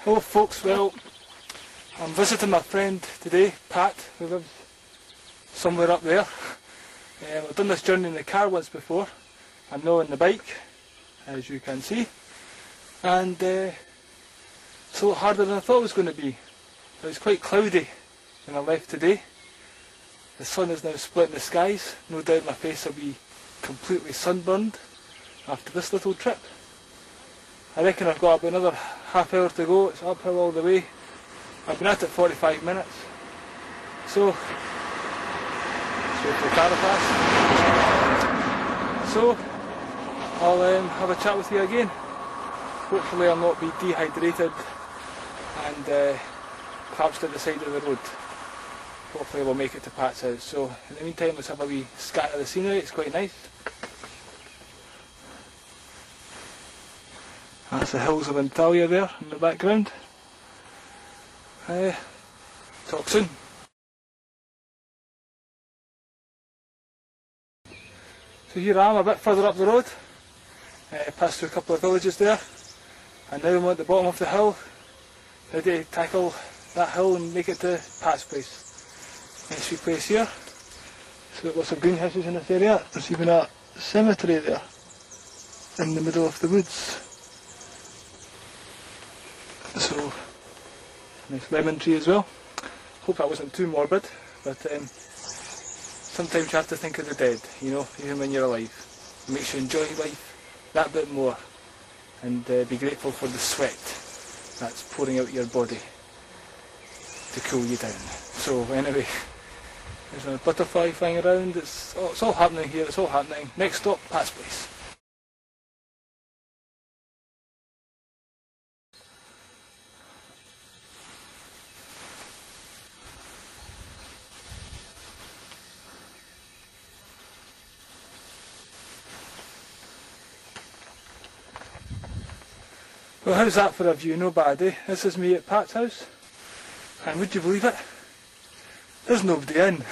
Hello folks, well, I'm visiting my friend today, Pat, who lives somewhere up there. I've done this journey in the car once before, I'm now on the bike, as you can see, and it's a lot harder than I thought it was going to be. It was quite cloudy when I left today. The sun is now splitting the skies, no doubt my face will be completely sunburned after this little trip. I reckon I've got about another half hour to go. It's uphill all the way. I've been at it 45 minutes. So I'll have a chat with you again. Hopefully I'll not be dehydrated and collapsed at the side of the road. Hopefully we'll make it to Pat's house. So in the meantime, let's have a wee scan of the scenery. It's quite nice. That's the hills of Antalya there in the background. Talk soon. So here I am a bit further up the road. Passed through a couple of villages there. And now I'm at the bottom of the hill. Ready to tackle that hill and make it to Pat's place. Nice wee place here. So lots of greenhouses in this area. There's even a cemetery there in the middle of the woods. So, nice lemon tree as well. Hope that wasn't too morbid, but sometimes you have to think of the dead, you know, even when you're alive. It makes you enjoy life that bit more and be grateful for the sweat that's pouring out your body to cool you down. So anyway, there's a butterfly flying around. It's all happening here, it's all happening. Next stop, Pat's place. Well, how's that for a view? No bad, eh? This is me at Pat's house, and would you believe it? There's nobody in.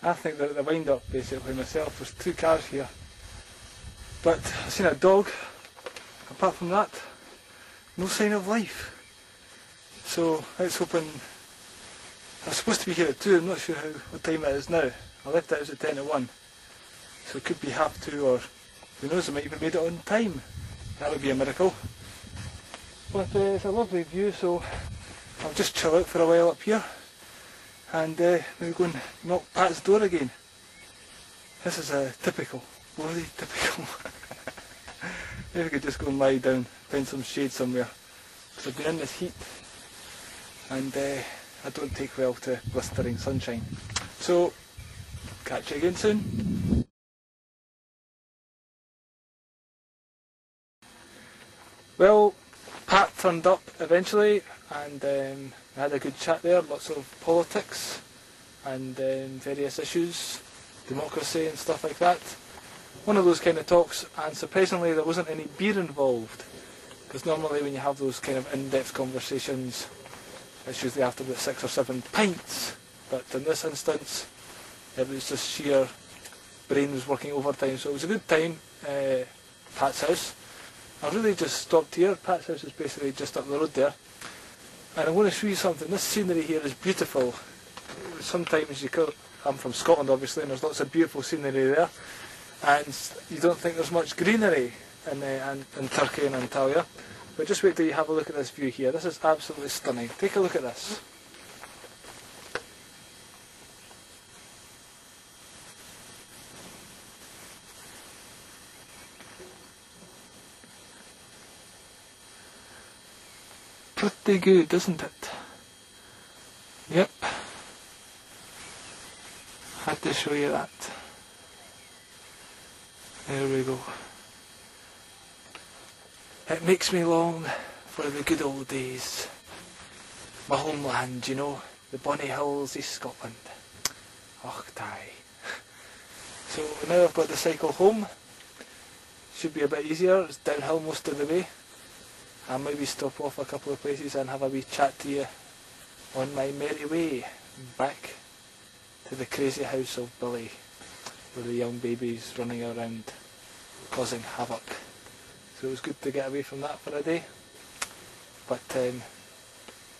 I think they're at the wind up basically myself. There's two cars here. But I've seen a dog. Apart from that, no sign of life. So let's hoping. I was supposed to be here at 2, I'm not sure what time it is now. I left the house at 10 to 1. So it could be half 2, or who knows, I might even made it on time. That would be a miracle. But it's a lovely view, so I'll just chill out for a while up here and maybe go and knock Pat's door again. This is typical, bloody typical. Maybe I could just go and lie down, find some shade somewhere. Because I've been in this heat and I don't take well to blistering sunshine. So, catch you again soon. Well, Pat turned up eventually and we had a good chat there, lots of politics and various issues, democracy and stuff like that. One of those kind of talks, and surprisingly there wasn't any beer involved, because normally when you have those kind of in-depth conversations it's usually after about 6 or 7 pints, but in this instance it was just sheer brain was working overtime, so it was a good time. Pat's house. I really just stopped here. Pat's house is basically just up the road there. And I want to show you something. This scenery here is beautiful. Sometimes I'm from Scotland obviously, and there's lots of beautiful scenery there. And you don't think there's much greenery in Turkey and Antalya. But just wait till you have a look at this view here. This is absolutely stunning. Take a look at this. Pretty good, isn't it? Yep. Had to show you that. There we go. It makes me long for the good old days. My homeland, you know, the bonny hills of Scotland. Och, die. So now I've got the cycle home. Should be a bit easier, it's downhill most of the way. I'll maybe stop off a couple of places and have a wee chat to you on my merry way back to the crazy house of Billy, with the young babies running around causing havoc. So it was good to get away from that for a day. but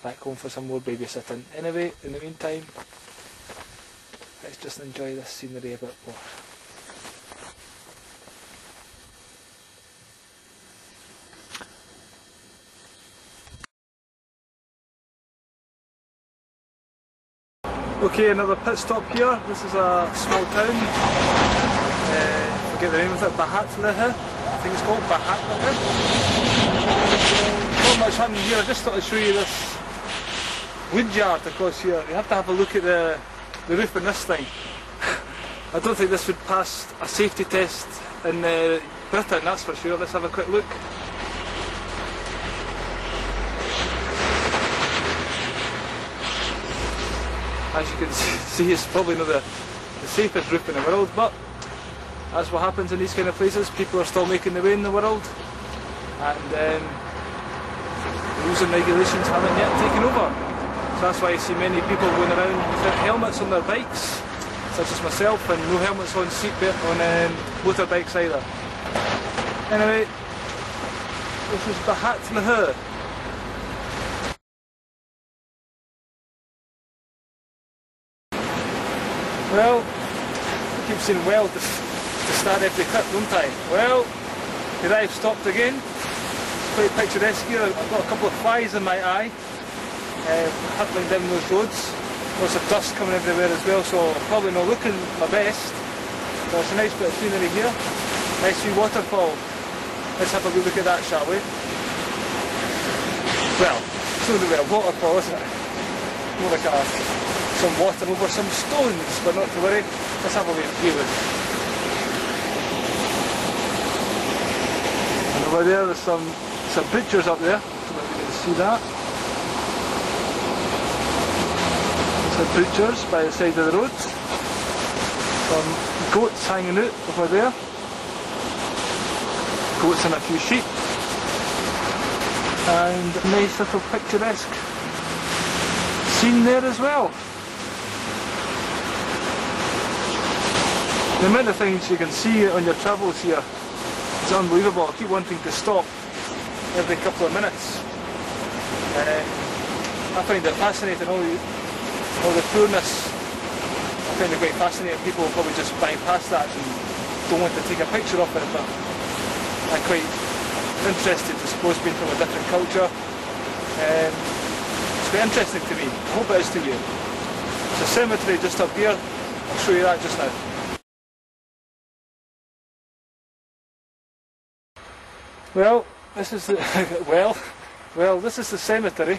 back home for some more babysitting. Anyway, in the meantime, let's just enjoy this scenery a bit more. Okay, another pit stop here. This is a small town. Forget the name of it. Antalya, I think it's called Antalya. Not much happening here. I just thought I'd show you this wood yard across here. You have to have a look at the roof on this thing. I don't think this would pass a safety test in Britain, that's for sure. Let's have a quick look. As you can see, it's probably not the safest roof in the world, but that's what happens in these kind of places. People are still making their way in the world, and rules and regulations haven't yet taken over. So that's why you see many people going around without helmets on their bikes, such as myself, and no helmets on seatbelt on motorbikes either. Anyway, this is Antalya. Well, I keep saying well to start every clip, don't I? Well, here I've stopped again. It's quite picturesque here. I've got a couple of flies in my eye, hurtling down those roads. Lots of dust coming everywhere as well, so I'm probably not looking my best. But it's a nice bit of scenery here. Nice wee waterfall. Let's have a good look at that, shall we? Well, it's not really a waterfall, is it? More like some water over some stones, but not to worry. Let's have a wee view. And over there's some butchers up there. So you can see that. Some butchers by the side of the road. Some goats hanging out over there. Goats and a few sheep. And a nice little picturesque scene there as well. The amount of things you can see on your travels here is unbelievable. I keep wanting to stop every couple of minutes. I find it fascinating, all the poorness. I find it quite fascinating. People will probably just bypass that and don't want to take a picture of it, but I'm quite interested, I suppose, being from a different culture. It's quite interesting to me. I hope it is to you. There's a cemetery just up here. I'll show you that just now. Well, this is the this is the cemetery,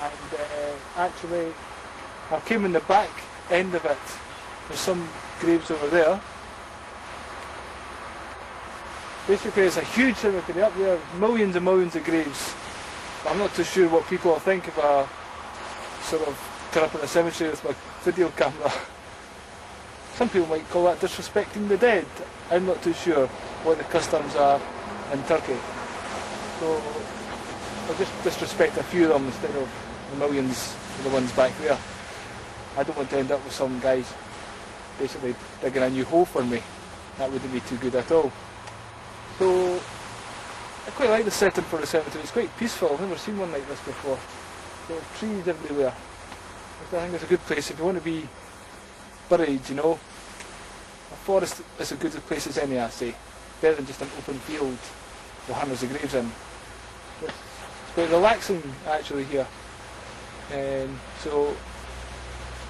and actually I came in the back end of it. There's some graves over there. Basically, it's a huge cemetery up there, millions and millions of graves. But I'm not too sure what people will think if I sort of turn up in the cemetery with my video camera. Some people might call that disrespecting the dead. I'm not too sure what the customs are in Turkey. So I'll just disrespect a few of them instead of the millions of the ones back there. I don't want to end up with some guys basically digging a new hole for me. That wouldn't be too good at all. So I quite like the setting for the cemetery. It's quite peaceful. I've never seen one like this before. There are trees everywhere. I think it's a good place if you want to be buried, you know. A forest is as good a place as any, I say. Better than just an open field with hundreds of graves in. It's quite relaxing actually here. So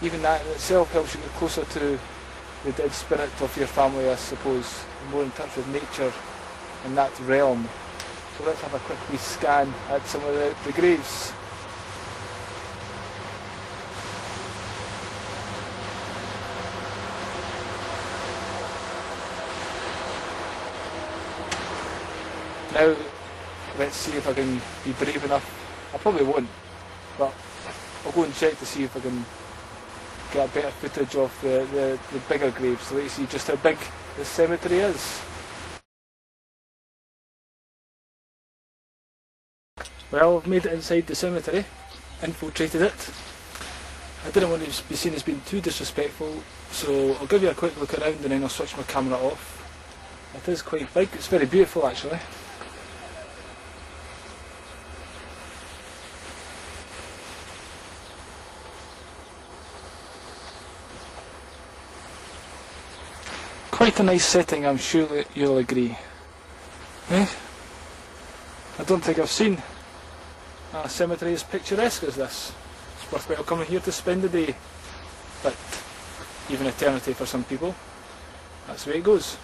even that in itself helps you get closer to the dead spirit of your family, I suppose. You're more in touch with nature in that realm. So let's have a quick wee scan at some of the graves. Now, let's see if I can be brave enough. I probably won't, but I'll go and check to see if I can get a better footage of the bigger graves, so let's see just how big this cemetery is. Well, I've made it inside the cemetery, infiltrated it. I didn't want to be seen as being too disrespectful, so I'll give you a quick look around and then I'll switch my camera off. It is quite big, it's very beautiful actually. Quite a nice setting, I'm sure you'll agree. Eh? I don't think I've seen a cemetery as picturesque as this. It's worthwhile coming here to spend the day, but even eternity for some people. That's the way it goes.